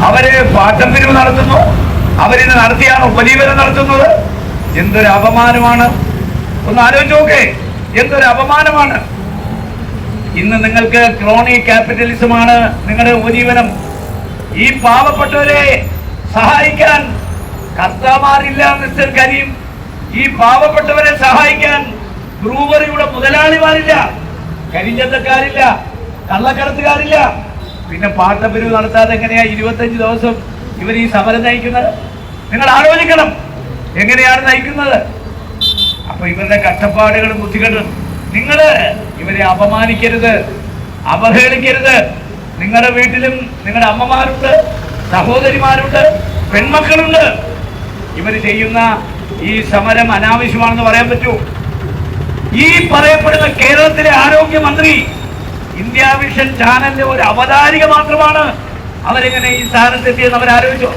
അവര് പാട്ടം പിരിവ് നടത്തുന്നു, അവരിത് നടത്തിയാണ് ഉപജീവനം നടത്തുന്നത്. എന്തൊരു അപമാനമാണ്! ഒന്ന് ആലോചിച്ച് നോക്കേ, എന്തൊരു അപമാനമാണ്! ഇന്ന് നിങ്ങൾക്ക് ക്രോണി ക്യാപിറ്റലിസമാണ് നിങ്ങളുടെ ഉപജീവനം. ഈ പാവപ്പെട്ടവരെ സഹായിക്കാൻ കർത്താമാരില്ല മിസ്റ്റർ കരീം. ഈ പാവപ്പെട്ടവരെ സഹായിക്കാൻ ബ്രൂവറിയുടെ മുതലാളിമാരില്ല, കരിഞ്ചന്തക്കാരില്ല, കള്ളക്കടത്തുകാരില്ല. പിന്നെ പാട്ടപ്പിരിവ് നടത്താതെ എങ്ങനെയാ 25 ദിവസം ഇവർ ഈ സമരം നയിക്കുന്നത്? നിങ്ങൾ ആലോചിക്കണം, എങ്ങനെയാണ് നയിക്കുന്നത്? അപ്പൊ ഇവരുടെ കഷ്ടപ്പാടുകളും ബുദ്ധികളും നിങ്ങൾ ഇവരെ അപമാനിക്കരുത്, അവഹേളിക്കരുത്. നിങ്ങളുടെ വീട്ടിലും നിങ്ങളുടെ അമ്മമാരുണ്ട്, സഹോദരിമാരുണ്ട്, പെൺമക്കളുണ്ട്. ഇവർ ചെയ്യുന്ന ഈ സമരം അനാവശ്യമാണെന്ന് പറയാൻ പറ്റൂ? ഈ പറയപ്പെടുന്ന കേരളത്തിലെ ആരോഗ്യമന്ത്രി ഇന്ത്യ വിഷൻ ചാനലിലെ ഒരു അവതാരിക മാത്രമാണ്. അവരെങ്ങനെ ഈ സ്ഥാനത്തെത്തിയെന്ന് അവരാലോചിച്ചോ?